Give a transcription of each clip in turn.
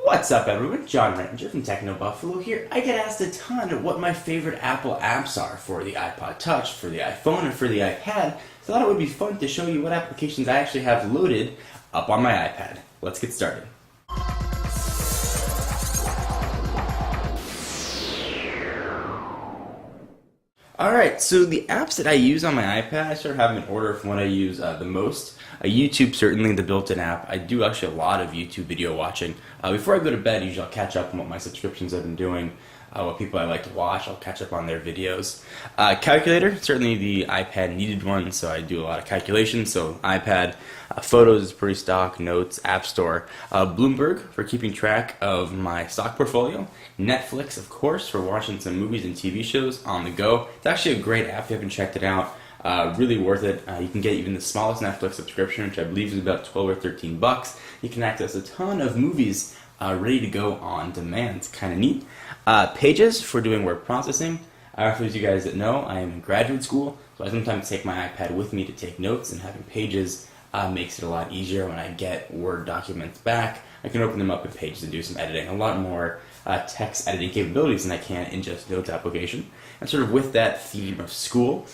What's up, everyone? John Ranger from Techno Buffalo here. I get asked a ton what my favorite Apple apps are for the iPod Touch, for the iPhone, and for the iPad, so I thought it would be fun to show you what applications I actually have loaded up on my iPad. Let's get started. Alright, so the apps that I use on my iPad, I sort of have an order from what I use the most. YouTube, certainly the built-in app. I do actually a lot of YouTube video watching. Before I go to bed, usually I'll catch up on what my subscriptions have been doing, what people I like to watch. I'll catch up on their videos. Calculator, certainly the iPad needed one, so I do a lot of calculations. So iPad, Photos is pretty stock, Notes, App Store. Bloomberg for keeping track of my stock portfolio. Netflix, of course, for watching some movies and TV shows on the go. It's actually a great app if you haven't checked it out. Really worth it. You can get even the smallest Netflix subscription, which I believe is about 12 or 13 bucks. You can access a ton of movies ready to go on demand. It's kind of neat. Pages for doing word processing. For those of you guys that know, I am in graduate school, so I sometimes take my iPad with me to take notes, and having Pages makes it a lot easier. When I get Word documents back, I can open them up in Pages and do some editing. A lot more text editing capabilities than I can in just Notes application. And sort of with that theme of school,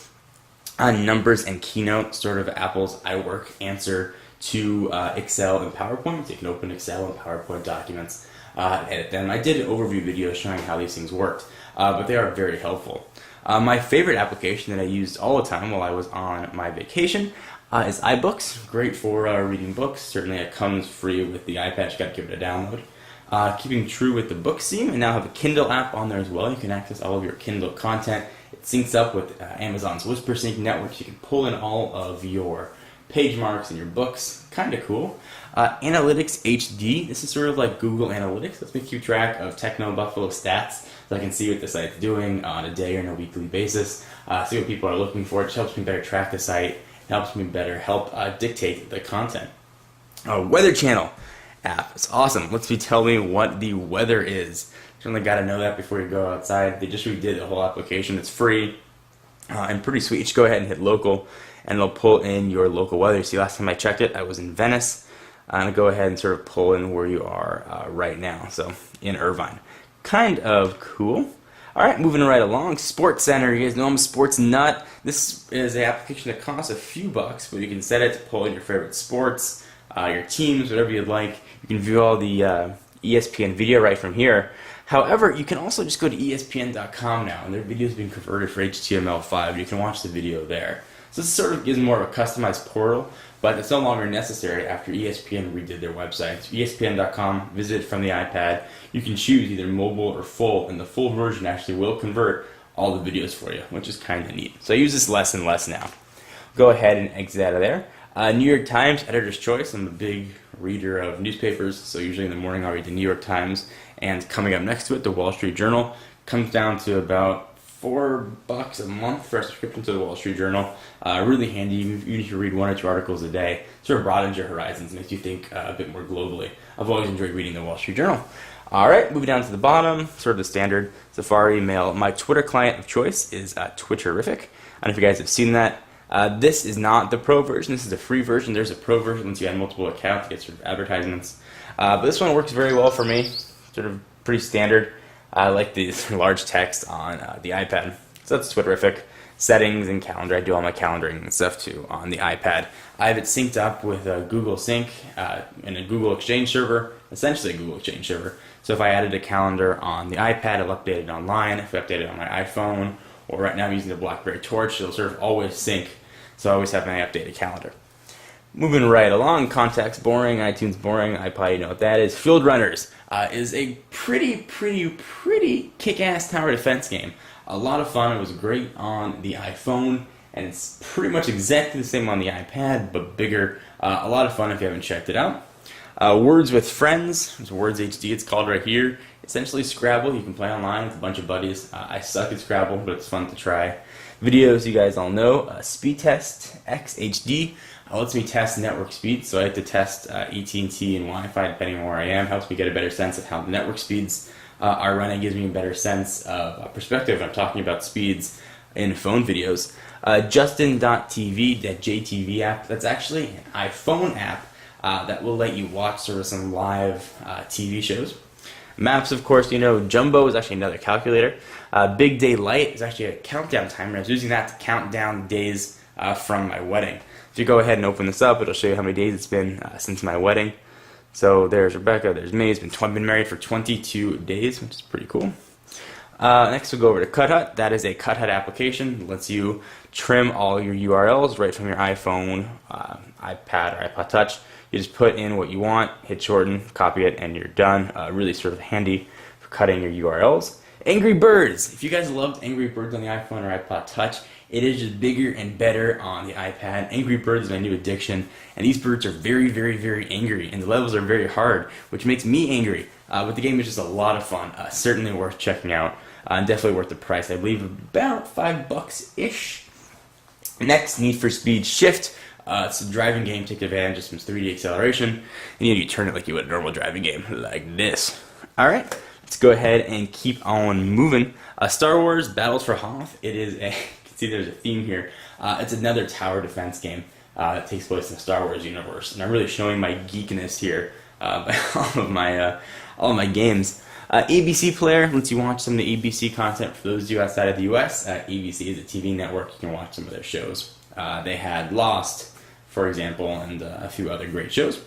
Numbers and Keynote, sort of Apple's iWork answer to Excel and PowerPoint. So you can open Excel and PowerPoint documents, edit them. I did an overview video showing how these things worked, but they are very helpful. My favorite application that I used all the time while I was on my vacation is iBooks. Great for reading books. Certainly it comes free with the iPad. You got to give it a download. Keeping true with the book theme, and now have a Kindle app on there as well. You can access all of your Kindle content. It syncs up with Amazon's Whisper Sync network, so you can pull in all of your page marks and your books. Kind of cool. Analytics HD. This is sort of like Google Analytics. Lets me keep track of Techno Buffalo stats, so I can see what the site's doing on a day or on a weekly basis. See what people are looking for. It just helps me better track the site. It helps me better help dictate the content. Weather Channel app. It's awesome. Lets me tell me what the weather is. Certainly got to know that before you go outside. They just redid the whole application. It's free and pretty sweet. You just go ahead and hit local, and it'll pull in your local weather. See, last time I checked it, I was in Venice. I'm going to go ahead and sort of pull in where you are right now. So in Irvine. Kind of cool. All right, moving right along. Sports Center. You guys know I'm a sports nut. This is an application that costs a few bucks, but you can set it to pull in your favorite sports, your teams, whatever you'd like. You can view all the ESPN video right from here. However, you can also just go to ESPN.com now, and their video is being converted for HTML5. You can watch the video there. So this sort of gives more of a customized portal, but it's no longer necessary after ESPN redid their website. So ESPN.com, visit it from the iPad. You can choose either mobile or full, and the full version actually will convert all the videos for you, which is kind of neat. So I use this less and less now. Go ahead and exit out of there. New York Times, Editor's Choice. I'm a big reader of newspapers, so usually in the morning I'll read the New York Times. And coming up next to it, the Wall Street Journal. Comes down to about $4 a month for a subscription to the Wall Street Journal. Really handy, even if you read 1 or 2 articles a day. Sort of broadens your horizons, makes you think a bit more globally. I've always enjoyed reading the Wall Street Journal. Alright, moving down to the bottom, sort of the standard Safari Mail. My Twitter client of choice is Twitterific. I don't know if you guys have seen that. This is not the pro version. This is the free version. There's a pro version once you add multiple accounts to get sort of advertisements. But this one works very well for me. Sort of pretty standard. I like the large text on the iPad. So that's Twitterific. Settings and calendar. I do all my calendaring and stuff too on the iPad. I have it synced up with Google Sync and a Google Exchange server, essentially a Google Exchange server. So if I added a calendar on the iPad, it'll update it online. If I update it on my iPhone, or right now I'm using the BlackBerry Torch, it'll sort of always sync. So I always have my updated calendar. Moving right along, contacts boring, iTunes boring, iPod, you know what that is. Field Runners is a pretty kick-ass tower defense game. A lot of fun. It was great on the iPhone, and it's pretty much exactly the same on the iPad, but bigger. A lot of fun if you haven't checked it out. Words with Friends, it's Words HD, it's called right here. Essentially Scrabble, you can play online with a bunch of buddies. I suck at Scrabble, but it's fun to try. Videos, you guys all know. Speed Test X HD lets me test network speed, so I have to test AT&T and Wi-Fi depending on where I am. Helps me get a better sense of how the network speeds are running. Gives me a better sense of perspective when I'm talking about speeds in phone videos. Justin.tv, that JTV app, that's actually an iPhone app. that will let you watch sort of some live TV shows. Maps, of course, you know, Jumbo is actually another calculator. Big Day Light is actually a countdown timer. I was using that to count down days from my wedding. If you go ahead and open this up, it'll show you how many days it's been since my wedding. So there's Rebecca, there's me. It's been married for 22 days, which is pretty cool. Next we'll go over to CutHut. That is a CutHut application. It lets you trim all your URLs right from your iPhone, iPad, or iPod Touch. You just put in what you want, hit shorten, copy it, and you're done. Really sort of handy for cutting your URLs. Angry Birds. If you guys loved Angry Birds on the iPhone or iPod Touch, it is just bigger and better on the iPad. Angry Birds is my new addiction, and these birds are very, very, very angry, and the levels are very hard, which makes me angry. But the game is just a lot of fun. Certainly worth checking out, and definitely worth the price. I believe about $5-ish. Next, Need for Speed Shift. It's a driving game. Take advantage of some 3D acceleration, and you turn it like you would a normal driving game, like this. All right, let's go ahead and keep on moving. Star Wars Battles for Hoth. It is a, you can see there's a theme here. It's another tower defense game that takes place in the Star Wars universe, and I'm really showing my geekness here by all of my games. ABC Player lets you watch some of the ABC content for those of you outside of the U.S. ABC is a TV network. You can watch some of their shows. They had Lost, for example, and a few other great shows.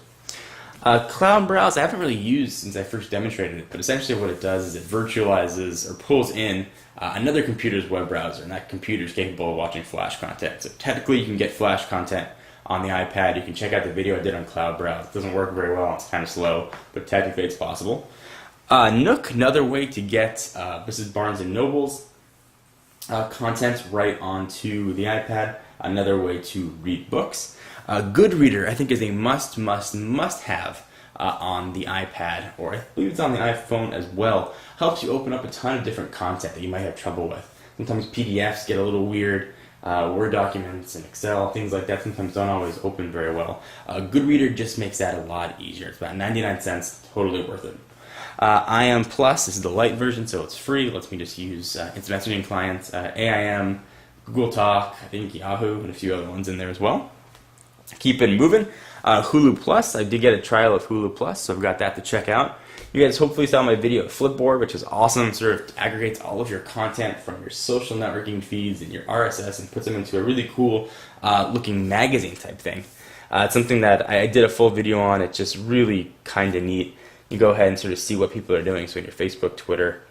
Cloud Browse I haven't really used since I first demonstrated it, but essentially what it does is it virtualizes or pulls in another computer's web browser, and that computer is capable of watching Flash content. So technically you can get Flash content on the iPad. You can check out the video I did on Cloud Browse. It doesn't work very well, it's kind of slow, but technically it's possible. Nook, another way to get Mrs. Barnes & Noble's content right onto the iPad, another way to read books. Goodreader, I think, is a must-have on the iPad, or I believe it's on the iPhone as well. Helps you open up a ton of different content that you might have trouble with. Sometimes PDFs get a little weird. Word documents and Excel, things like that sometimes don't always open very well. Goodreader just makes that a lot easier. It's about 99 cents, totally worth it. IM Plus, this is the light version, so it's free. It lets me just use instant messaging clients, AIM, Google Talk, I think Yahoo, and a few other ones in there as well. Keep it moving. Hulu Plus, I did get a trial of Hulu Plus, so I've got that to check out. You guys hopefully saw my video of Flipboard, which is awesome. Sort of aggregates all of your content from your social networking feeds and your RSS and puts them into a really cool looking magazine type thing. It's something that I did a full video on. It's just really kind of neat. You go ahead and sort of see what people are doing. So in your Facebook, Twitter,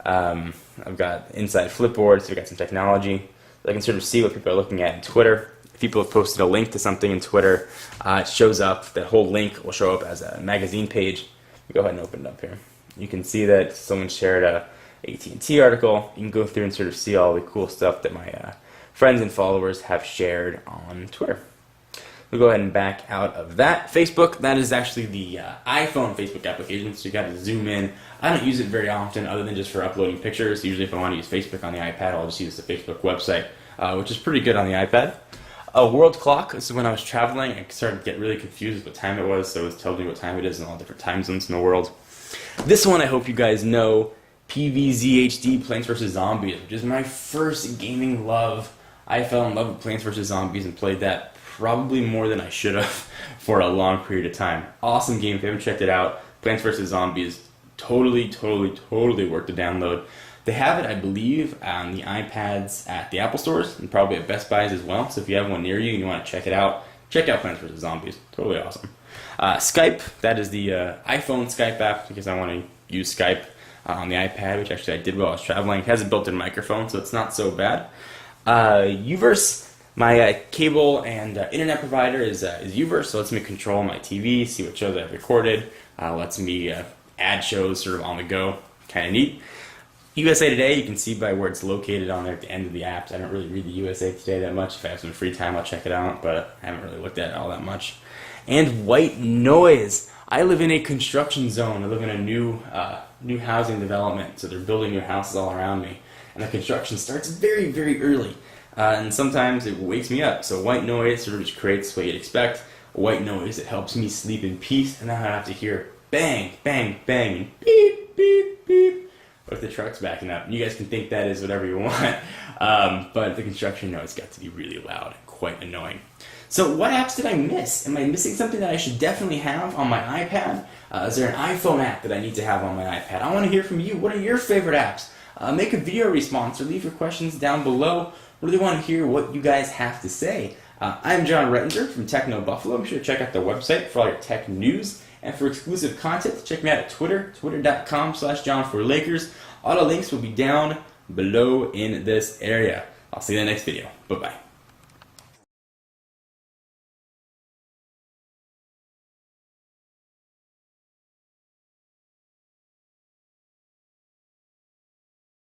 I've got inside Flipboard, so we've got some technology. So I can sort of see what people are looking at in Twitter. If people have posted a link to something in Twitter, it shows up. That whole link will show up as a magazine page. Go ahead and open it up here. You can see that someone shared a AT&T article. You can go through and sort of see all the cool stuff that my friends and followers have shared on Twitter. We'll go ahead and back out of that. Facebook, that is actually the iPhone Facebook application, so you got to zoom in. I don't use it very often other than just for uploading pictures. Usually if I want to use Facebook on the iPad, I'll just use the Facebook website, which is pretty good on the iPad. World Clock, this is when I was traveling. I started to get really confused with what time it was, so it tells me what time it is in all different time zones in the world. This one I hope you guys know, PvZHD, Plants vs. Zombies, which is my first gaming love. I fell in love with Plants vs. Zombies and played that probably more than I should have for a long period of time. Awesome game. If you haven't checked it out, Plants vs. Zombies, totally worth the download. They have it, I believe, on the iPads at the Apple stores and probably at Best Buys as well. So if you have one near you and you want to check it out, check out Plants vs. Zombies. Totally awesome. Skype, that is the iPhone Skype app because I want to use Skype on the iPad, which actually I did while I was traveling. It has a built-in microphone, so it's not so bad. Uverse, my cable and internet provider is Uverse, so it lets me control my TV, see what shows I've recorded, lets me add shows sort of on the go. Kind of neat. USA Today, you can see by where it's located on there at the end of the apps. I don't really read the USA Today that much. If I have some free time, I'll check it out, but I haven't really looked at it all that much. And White Noise. I live in a construction zone. I live in a new housing development, so they're building new houses all around me. And the construction starts very, very early, and sometimes it wakes me up. So White Noise sort of just creates what you'd expect. White Noise, it helps me sleep in peace, and then I have to hear bang, bang, bang, and beep, beep, beep. If the truck's backing up. You guys can think that is whatever you want, but the construction noise got to be really loud and quite annoying. So what apps did I miss? Am I missing something that I should definitely have on my iPad? Is there an iPhone app that I need to have on my iPad? I want to hear from you. What are your favorite apps? Make a video response or leave your questions down below. Really want to hear what you guys have to say. I'm John Rettinger from Techno Buffalo. Be sure to check out the website for all your tech news. And for exclusive content, check me out at Twitter, twitter.com/John4Lakers. All the links will be down below in this area. I'll see you in the next video. Bye-bye.